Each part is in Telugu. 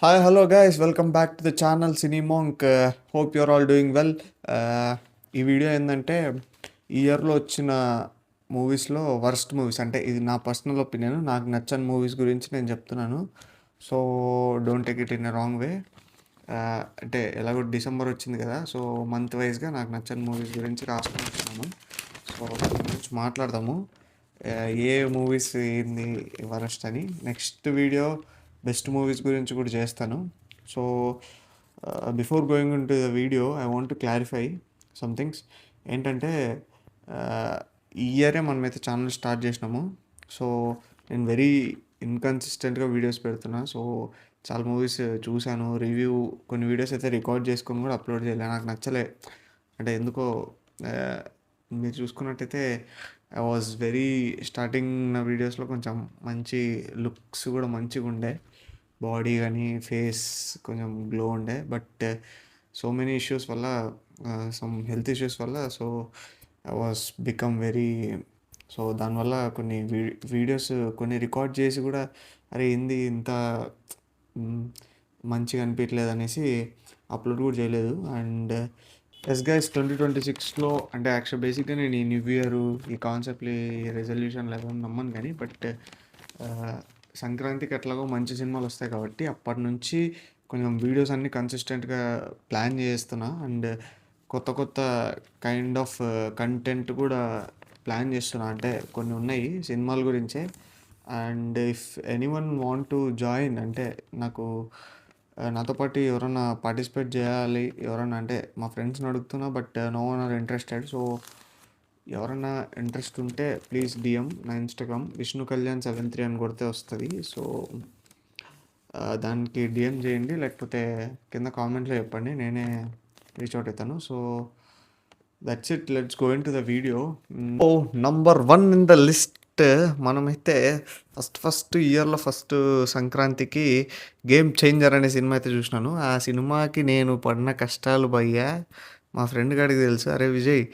Hi, hello guys, welcome back to the channel Cinemonk. Hope you're all doing well. ఈ వీడియో ఏంటంటే ఈ ఇయర్లో వచ్చిన మూవీస్లో వర్స్ట్ మూవీస్ అంటే ఇది నా పర్సనల్ ఒపీనియన్, నాకు నచ్చని మూవీస్ గురించి నేను చెప్తున్నాను. So don't take it in a wrong way. అంటే ఎలాగో డిసెంబర్ వచ్చింది కదా, సో మంత్ వైజ్గా నాకు నచ్చని మూవీస్ గురించి రాసుకొని వచ్చినాను. సో దాని గురించి మాట్లాడదాము. ఏ మూవీస్ ఏంది వరస్ట్ అని. నెక్స్ట్ వీడియో బెస్ట్ మూవీస్ గురించి కూడా చేస్తాను. So before going in to the video I want to clarify some things. ఏంటంటే ఈ ఇయరే మనమైతే ఛానల్ స్టార్ట్ చేసినాము. సో నేను వెరీ ఇన్కన్సిస్టెంట్గా వీడియోస్ పెడుతున్నా. సో చాలా మూవీస్ చూశాను, రివ్యూ కొన్ని వీడియోస్ అయితే రికార్డ్ చేసుకొని కూడా అప్లోడ్ చేయలే, నాకు నచ్చలే. అంటే ఎందుకో ఆ, మీరు చూసుకున్నట్టయితే ఐ వాజ్ వెరీ స్టార్టింగ్ నా వీడియోస్లో కొంచెం మంచి లుక్స్ కూడా మంచిగా ఉండే, బాడీ కానీ ఫేస్ కొంచెం గ్లో ఉండే. బట్ సో మెనీ ఇష్యూస్ వల్ల, సమ్ హెల్త్ ఇష్యూస్ వల్ల, so I was become very, so దానివల్ల కొన్ని వీడియోస్ కొన్ని రికార్డ్ చేసి కూడా అరే ఏంది ఇంత మ్, మంచిగా అనిపించలేదు అనేసి అప్లోడ్ కూడా చేయలేదు. అండ్ ఎస్ గైస్ 2026లో అంటే యాక్చువల్ బేసిక్గా నేను ఈ న్యూ ఇయర్ ఈ కాన్సెప్ట్లు ఈ రెజల్యూషన్ లేదా నమ్మను, కానీ బట్ సంక్రాంతికి ఎట్లాగో మంచి సినిమాలు వస్తాయి కాబట్టి అప్పటి నుంచి కొంచెం వీడియోస్ అన్నీ కన్సిస్టెంట్గా ప్లాన్ చేస్తున్నా. అండ్ కొత్త కొత్త కైండ్ ఆఫ్ కంటెంట్ కూడా ప్లాన్ చేస్తున్నా. అంటే కొన్ని ఉన్నాయి సినిమాల గురించే. And if anyone want to join అంటే నాకు నాతో పాటు ఎవరైనా పార్టిసిపేట్ చేయాలి ఎవరన్నా అంటే మా ఫ్రెండ్స్ని అడుగుతున్నా, but no one are interested. So ఎవరైనా ఇంట్రెస్ట్ ఉంటే ప్లీజ్ డిఎం నా ఇన్స్టాగ్రామ్ విష్ణు కళ్యాణ్ 73 అని కొడితే వస్తుంది. సో దానికి డిఎం చేయండి, లేకపోతే కింద కామెంట్లో చెప్పండి, నేనే రీచ్ అవుట్ అవుతాను. So that's it, let's go into the video. ఓ నంబర్ 1 ఇన్ ద లిస్ట్ మనమైతే ఫస్ట్ ఇయర్లో ఫస్ట్ సంక్రాంతికి గేమ్ చేంజర్ అనే సినిమా అయితే చూసినాను. ఆ సినిమాకి నేను పడిన కష్టాలు భయ్యా మా ఫ్రెండ్ గాడికి తెలుసు. అరే విజయ్,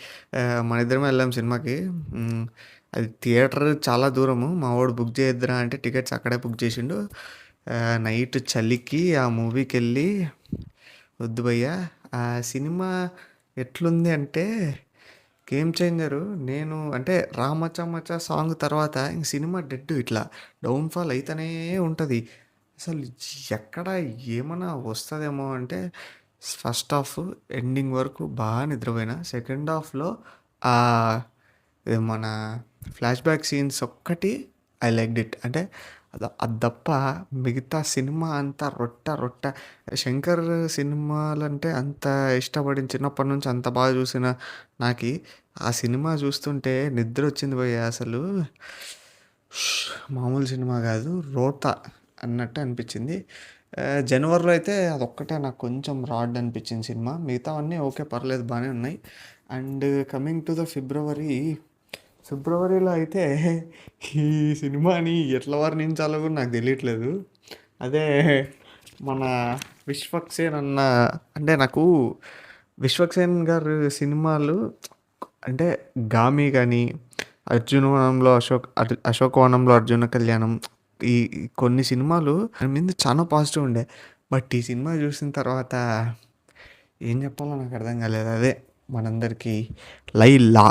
మన ఇద్దరమే వెళ్ళాం సినిమాకి. అది థియేటర్ చాలా దూరము, మా వాడు బుక్ చేయొద్దురా అంటే టికెట్స్ అక్కడే బుక్ చేసిండు. నైట్ చలికి ఆ మూవీకి వెళ్ళి వద్దు భయ్యా. ఆ సినిమా ఎట్లుంది అంటే గేమ్ చేంజరు. నేను అంటే రామచా మచా సాంగ్ తర్వాత ఇంక సినిమా డెడ్, ఇట్లా డౌన్ఫాల్ అయితేనే ఉంటుంది. అసలు ఎక్కడ ఏమైనా వస్తుందేమో అంటే ఫస్ట్ హాఫ్ ఎండింగ్ వరకు బాగా నిద్రపోయినా. సెకండ్ హాఫ్లో ఆ మన ఫ్లాష్ బ్యాక్ సీన్స్ ఒక్కటి ఐ లైక్ ఇట్. అంటే అది తప్ప మిగతా సినిమా అంతా రొట్ట రొట్ట. శంకర్ సినిమాలంటే అంత ఇష్టపడిన చిన్నప్పటి నుంచి అంత బాగా చూసిన నాకు ఆ సినిమా చూస్తుంటే నిద్ర వచ్చింది భయ్య. అసలు మామూలు సినిమా కాదు, రోత అన్నట్టు అనిపించింది. జనవరిలో అయితే అదొక్కటే నాకు కొంచెం రాడ్ అనిపించింది సినిమా, మిగతావన్నీ ఓకే పర్లేదు బాగానే ఉన్నాయి. అండ్ కమింగ్ టు ద ఫిబ్రవరిలో అయితే ఈ సినిమాని ఎట్లా వర్ణించాలో కూడా నాకు తెలియట్లేదు. అదే మన విశ్వక్సేన్ అన్న, అంటే నాకు విశ్వక్సేన్ గారు సినిమాలు అంటే గామి కానీ అర్జునవనంలో అశోకవనంలో అర్జున కళ్యాణం, ఈ కొన్ని సినిమాలు దాని మీద చాలా పాజిటివ్ ఉండే. బట్ ఈ సినిమా చూసిన తర్వాత ఏం చెప్పాలో నాకు అర్థం కాలేదు. అదే మనందరికీ లైలా.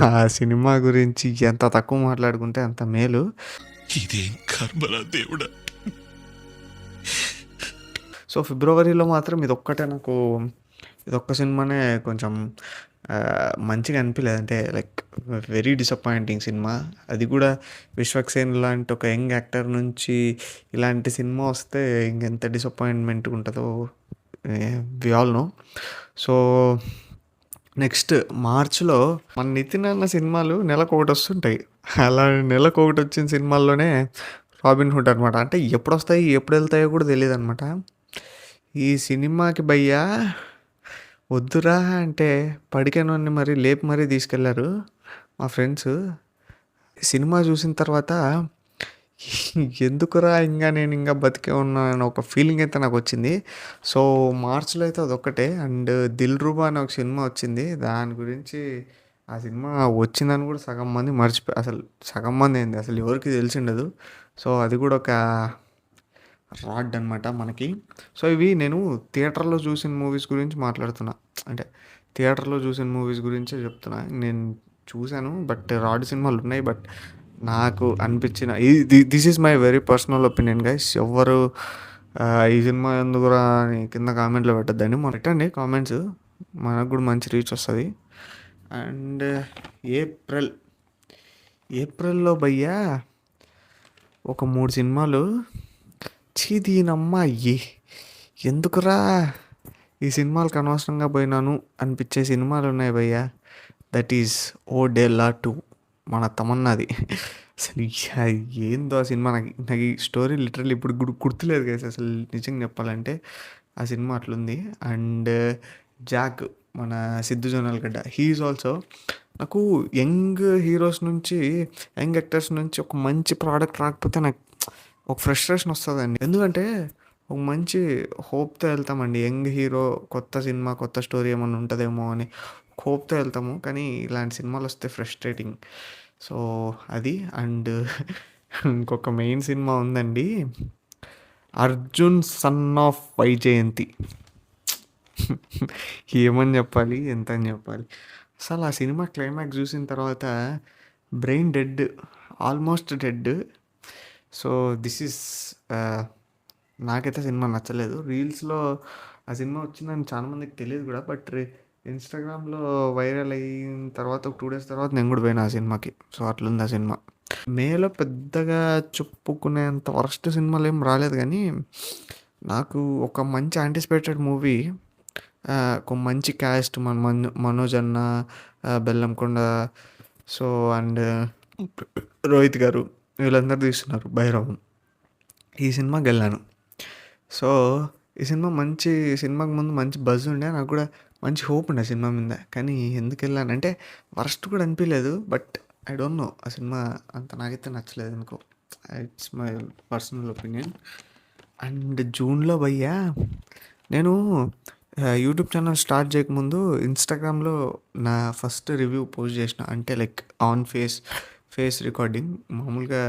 ఆ సినిమా గురించి ఎంత తక్కువ మాట్లాడుకుంటే అంత మేలు. ఇదేం కర్మరా దేవుడా. సో ఫిబ్రవరిలో మాత్రం ఇదొక్క సినిమానే కొంచెం మంచిగా అనిపించలేదు. అంటే లైక్ వెరీ డిసప్పాయింటింగ్ సినిమా. అది కూడా విశ్వక్సేన్ లాంటి ఒక యంగ్ యాక్టర్ నుంచి ఇలాంటి సినిమా వస్తే ఇంకెంత డిసప్పాయింట్మెంట్ ఉంటుందో we all know. So next మార్చ్లో మన నితిన్ అన్న సినిమాలు నెలకు ఒకటి వస్తుంటాయి. అలా నెలకు ఒకటి వచ్చిన సినిమాల్లోనే రాబిన్ హుడ్ అనమాట. అంటే ఎప్పుడు వస్తాయి ఎప్పుడు వెళ్తాయో కూడా తెలియదు అనమాట. ఈ సినిమాకి భయ్యా వద్దురా అంటే పడికెనోన్ని మరీ లేపి మరీ తీసుకెళ్లారు మా ఫ్రెండ్స్. సినిమా చూసిన తర్వాత ఎందుకురా ఇంకా నేను ఇంకా బతికే ఉన్నాను ఒక ఫీలింగ్ అయితే నాకు వచ్చింది. సో మార్చ్లో అయితే అదొక్కటే. అండ్ దిల్ రూబా అనే ఒక సినిమా వచ్చింది, దాని గురించి ఆ సినిమా వచ్చిందని కూడా సగం మంది అసలు సగం మంది ఏంది అసలు ఎవరికి తెలిసి ఉండదు. సో అది కూడా ఒక రాడ్ అనమాట మనకి. సో ఇవి నేను థియేటర్లో చూసిన మూవీస్ గురించి మాట్లాడుతున్నా. అంటే థియేటర్లో చూసిన మూవీస్ గురించే చెప్తున్నా. నేను చూశాను బట్ రాడ్ సినిమాలు ఉన్నాయి. బట్ నాకు అనిపించిన this is my very personal opinion guys. ఎవ్వరు ఈ సినిమా ఎందుకురా అని కింద కామెంట్లో పెట్టద్దండి. మనం పెట్టండి కామెంట్స్, మనకు కూడా మంచి రీచ్ వస్తుంది. అండ్ ఏప్రిల్లో భయ్యా ఒక 3 సినిమాలు దీనమ్మ ఎందుకురా ఈ సినిమాలకు అనవసరంగా పోయినాను అనిపించే సినిమాలు ఉన్నాయి భయ్యా. దట్ ఈస్ ఓ డేలా 2 మన తమన్నాది. అసలు ఏందో ఆ సినిమా. నాకు ఈ స్టోరీ లిటరల్లీ ఇప్పుడు గుర్తులేదు కదా అసలు, నిజంగా చెప్పాలంటే ఆ సినిమా అట్లుంది. అండ్ జాక్ మన సిద్ధు జొన్నలగడ్డ, హీఈస్ ఆల్సో నాకు యంగ్ హీరోస్ నుంచి, యంగ్ యాక్టర్స్ నుంచి ఒక మంచి ప్రోడక్ట్ రాకపోతే నాకు ఒక ఫ్రస్ట్రేషన్ వస్తుందండి. ఎందుకంటే ఒక మంచి హోప్తో వెళ్తామండి. యంగ్ హీరో కొత్త సినిమా కొత్త స్టోరీ ఏమైనా ఉంటుందేమో అని హోప్తో వెళ్తాము, కానీ ఇలాంటి సినిమాలు వస్తే ఫ్రస్ట్రేటింగ్. సో అది. అండ్ ఇంకొక మెయిన్ సినిమా ఉందండి, అర్జున్ సన్ ఆఫ్ వైజయంతి. ఏమని చెప్పాలి, ఎంత అని చెప్పాలి. అసలు ఆ సినిమా క్లైమాక్స్ చూసిన తర్వాత brain dead, almost dead. So this is నాకైతే సినిమా నచ్చలేదు. రీల్స్లో ఆ సినిమా వచ్చిందని చాలామందికి తెలియదు కూడా, బట్ ఇన్స్టాగ్రామ్లో వైరల్ అయిన తర్వాత ఒక 2 days తర్వాత నేను కూడా పోయినా ఆ సినిమాకి. సో అట్లుంది ఆ సినిమా. మేలో పెద్దగా చెప్పుకునేంత వరస్ట్ సినిమాలు ఏం రాలేదు, కానీ నాకు ఒక మంచి యాంటిసిపేటెడ్ మూవీ, ఒక మంచి క్యాస్ట్, మనోజ్ అన్న, బెల్లంకొండ, సో అండ్ రోహిత్ గారు, వీళ్ళందరూ తీస్తున్నారు భైరవం. ఈ సినిమాకి వెళ్ళాను. సో ఈ సినిమాకి ముందు మంచి బజ్ ఉండే, నాకు కూడా మంచి హోప్ ఉండే సినిమా మీద. కానీ ఎందుకు వెళ్ళానంటే వరస్ట్ కూడా అనిపించలేదు, బట్ ఐ డోంట్ నో, ఆ సినిమా అంత నాకైతే నచ్చలేదు అనుకో. It's my personal opinion. And జూన్లో భయ్యా నేను యూట్యూబ్ ఛానల్ స్టార్ట్ చేయకముందు ఇన్స్టాగ్రామ్లో నా ఫస్ట్ రివ్యూ పోస్ట్ చేసిన. అంటే లైక్ ఆన్ ఫేస్ రికార్డింగ్. మామూలుగా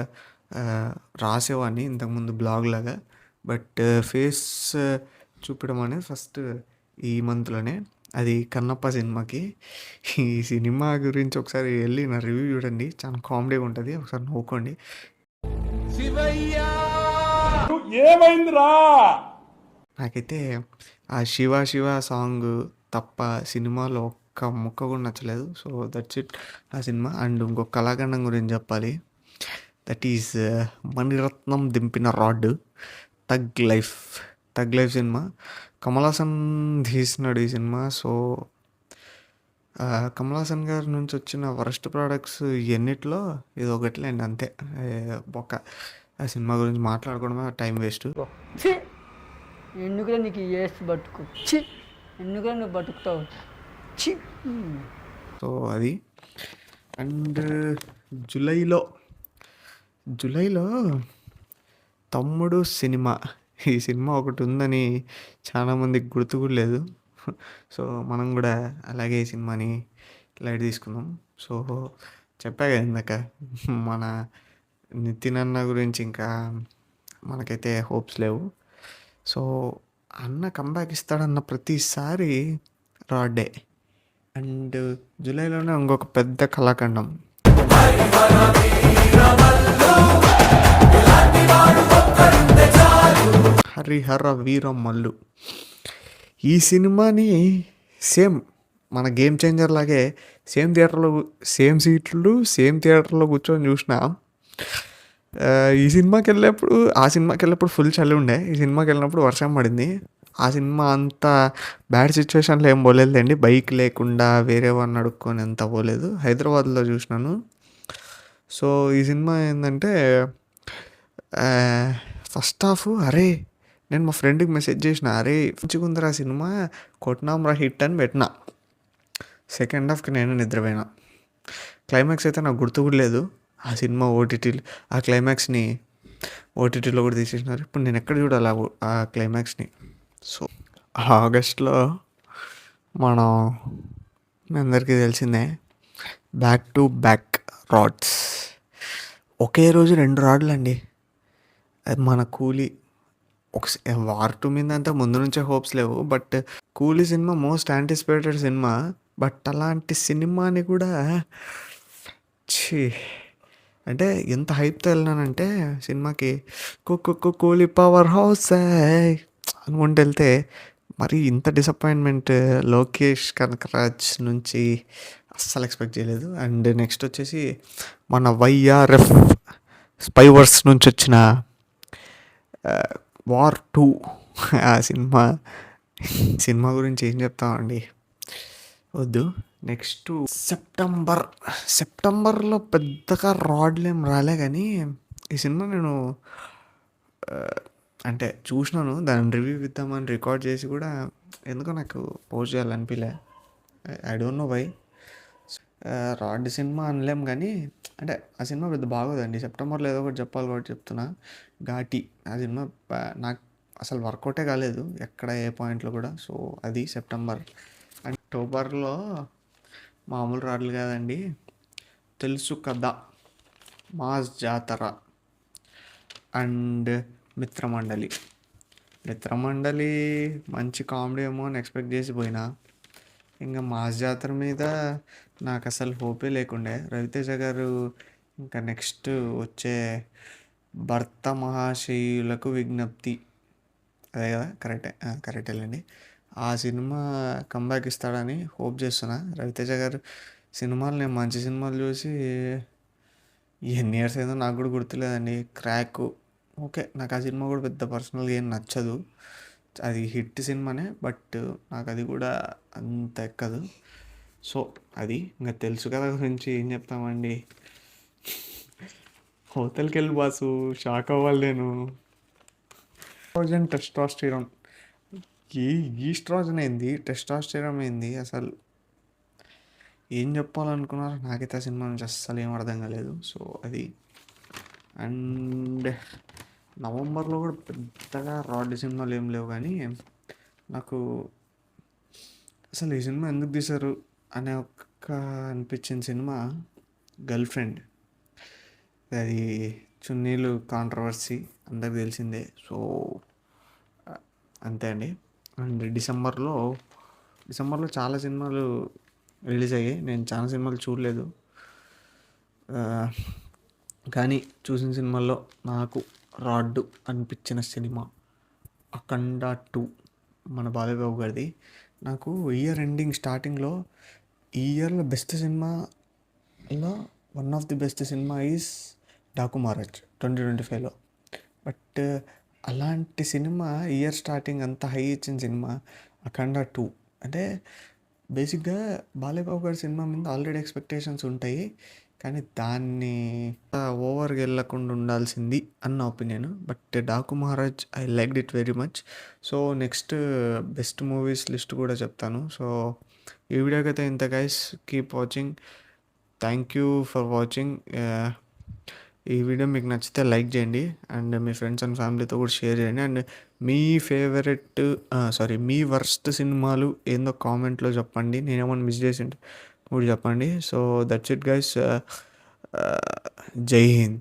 రాసేవాడిని ఇంతకుముందు బ్లాగ్ లాగా, బట్ ఫేస్ చూపడం అనేది ఫస్ట్ ఈ మంత్లోనే. అది కన్నప్ప సినిమాకి. ఈ సినిమా గురించి ఒకసారి వెళ్ళి నా రివ్యూ చూడండి, చాలా కామెడీగా ఉంటుంది, ఒకసారి నవ్వుకోండి. నాకైతే ఆ శివ శివ సాంగ్ తప్ప సినిమాలో ఒక్క ముక్క కూడా నచ్చలేదు. సో దట్స్ ఇట్ ఆ సినిమా. అండ్ ఇంకొక కళాఖండం గురించి చెప్పాలి, దట్ ఈస్ మణిరత్నం దింపిన rod, thug life cinema. Kamal Haasan తీసినాడు ఈ సినిమా. సో కమల్ హాసన్ గారి నుంచి వచ్చిన వరస్ట్ ప్రోడక్ట్స్ ఎన్నిట్లో ఇది ఒకటిలేండి, అంతే. బొక్క. ఆ సినిమా గురించి మాట్లాడుకోవడమే టైం వేస్ట్. ఎందుకురా నీకు ఏసు బతుకు, చి ఎందుకురా నువ్వు బతుకుతావు, చి. సో అది. అండ్ జూలైలో తమ్ముడు సినిమా, ఈ సినిమా ఒకటి ఉందని చాలామందికి గుర్తు కూడా లేదు. సో మనం కూడా అలాగే ఈ సినిమాని లైట్ తీసుకుందాం. సో చెప్పా కదా ఇందాక, మన నితిన్ అన్న గురించి ఇంకా మనకైతే హోప్స్ లేవు. సో అన్న కంబ్యాక్ ఇస్తాడన్న ప్రతిసారి రాడ్డే. అండ్ జూలైలోనే ఇంకొక పెద్ద కళాఖండం, హరిహర వీరమల్లు. ఈ సినిమాని సేమ్ మన గేమ్ చేంజర్ లాగే సేమ్ థియేటర్లో కూర్చొని చూసిన. ఆ సినిమాకి వెళ్ళినప్పుడు ఫుల్ చలి ఉండే. ఈ సినిమాకి వెళ్ళినప్పుడు వర్షం పడింది. ఆ సినిమా అంత బ్యాడ్ సిచ్యువేషన్లో ఏం పోలేదులేండి, బైక్ లేకుండా వేరే వాడిని అడుక్కొని అంత పోలేదు. హైదరాబాద్లో చూసినాను. సో ఈ సినిమా ఏంటంటే ఫస్ట్ హాఫ్ నేను మా ఫ్రెండ్కి మెసేజ్ చేసిన, మంచిగుందిరా సినిమా, కొట్టినాంరా హిట్ అని పెట్టినా. సెకండ్ హాఫ్కి నేను నిద్రపోయినా. క్లైమాక్స్ అయితే నాకు గుర్తు కూడా లేదు. ఆ సినిమా ఆ క్లైమాక్స్ని ఓటీటీలో కూడా తీసేసినారు. ఇప్పుడు నేను ఎక్కడ చూడాలి ఆ క్లైమాక్స్ని. సో ఆగస్ట్లో మీ అందరికీ తెలిసిందే, బ్యాక్ టు బ్యాక్ రాడ్స్. ఒకే రోజు 2 రాడ్లు అండి. అది మన కూలీ ఒక వార్ 2 మీద అంతా ముందు నుంచే హోప్స్ లేవు. బట్ 'కూలీ' cinema most anticipated cinema. But అలాంటి సినిమాని కూడా ఛీ! అంటే ఎంత హైప్‌తో ఎళ్ళినానంటే సినిమాకి 'కూలీ పవర్ హౌసే' అనుకుంటూ ఎళ్తే మరి ఇంత డిసప్పాయింట్‌మెంట్ 'లోకేష్ కనకరాజ్' నుంచి అస్సలు ఎక్స్‌పెక్ట్ చేయలేదు. అండ్ నెక్స్ట్ వచ్చేసి మన 'వైఆర్ఎఫ్' స్పైవర్స్ నుంచి వచ్చిన వార్ 2 ఆ సినిమా గురించి ఏం చెప్తామండి, వద్దు. నెక్స్ట్ సెప్టెంబర్లో పెద్దగా రాడ్లేం రాలే, కానీ ఈ సినిమా నేను అంటే చూసినాను, దాని రివ్యూ ఇద్దామని రికార్డ్ చేసి కూడా ఎందుకో నాకు పోస్ట్ చేయాలనిపించలే. I don't know why. Rod cinema అనలేం కానీ అంటే ఆ సినిమా పెద్ద బాగోదండి. సెప్టెంబర్లో ఏదో ఒకటి చెప్పాలి కాబట్టి చెప్తున్నా. ఘాటి ఆ సినిమా నాకు అసలు వర్కౌటే కాలేదు ఎక్కడ ఏ పాయింట్లో కూడా. సో అది సెప్టెంబర్. అండ్ అక్టోబర్లో మామూలు రాడ్లు కాదండి, తెలుసు కదా, మాస్ జాతర అండ్ మిత్రమండలి మంచి కామెడీ ఏమో అని ఎక్స్పెక్ట్ చేసి పోయినా. ఇంకా మాస్ జాతర మీద నాకు అసలు హోపే లేకుండే. రవితేజ గారు ఇంకా నెక్స్ట్ వచ్చే భర్త మహాశయులకు విజ్ఞప్తి, అదే కదా, కరెక్టేలేండి. ఆ సినిమా కంబ్యాక్ ఇస్తాడని హోప్ చేస్తున్నా. రవితేజ గారు సినిమాలు నేను మంచి సినిమాలు చూసి ఎన్ని ఇయర్స్ అయిందో నాకు కూడా గుర్తులేదండి. క్రాక్ ఓకే, నాకు ఆ సినిమా కూడా పెద్ద పర్సనల్గా ఏం నచ్చదు. అది హిట్ సినిమానే, బట్ నాకు అది కూడా అంత ఎక్కదు. సో అది ఇంకా తెలుసు కదా గురించి ఏం చెప్తామండి. హోటల్కి వెళ్ళి బాసు షాక్ అవ్వాలి నేను. టెస్టాస్టిరాన్ ఈ ఈస్ట్రోజన్ ఏంది, టెస్టాస్టిరాన్ ఏంది, అసలు ఏం చెప్పాలనుకున్నారో నాకైతే ఆ సినిమా నుంచి అస్సలు ఏం అర్థం కాలేదు. సో అది. అండ్ నవంబర్లో కూడా పెద్దగా రాడ్ సినిమాలు ఏం లేవు, కానీ నాకు అసలు ఈ సినిమా ఎందుకు తీశారు అనే ఒక్క అనిపించిన సినిమా గర్ల్ ఫ్రెండ్. అది చున్నీలు కాంట్రవర్సీ అందరికి తెలిసిందే. సో అంతే అండి. అండ్ డిసెంబర్లో చాలా సినిమాలు రిలీజ్ అయ్యాయి. నేను చాలా సినిమాలు చూడలేదు, కానీ చూసిన సినిమాల్లో నాకు రాడ్ అనిపించిన సినిమా అఖండ 2, మన బాలయ్యబాబు గారిది. నాకు ఇయర్ ఎండింగ్ స్టార్టింగ్లో ఈ ఇయర్లో బెస్ట్ సినిమాలో one of the best cinema is Daaku Maharaj 2025లో. బట్ అలాంటి సినిమా ఇయర్ స్టార్టింగ్ అంత హై ఇచ్చిన సినిమా అఖండ 2. అంటే బేసిక్గా బాలయ్యబాబు గారి సినిమా మీద ఆల్రెడీ ఎక్స్పెక్టేషన్స్ ఉంటాయి, కానీ దాన్ని ఓవర్గా వెళ్ళకుండా ఉండాల్సింది అన్న opinion. But Daaku Maharaj I liked it very much. So next best movies list కూడా చెప్తాను. సో ఈ వీడియోకి అయితే ఇంత guys, keep watching. Thank you for watching. ఈ వీడియో మీకు నచ్చితే లైక్ చేయండి, అండ్ మీ ఫ్రెండ్స్ అండ్ ఫ్యామిలీతో కూడా షేర్ చేయండి. అండ్ మీ మీ వర్స్ట్ సినిమాలు ఏందో కామెంట్లో చెప్పండి. నేనేమన్నా మిస్ చేసి కూడా చెప్పండి. So that's it guys. జై హింద్.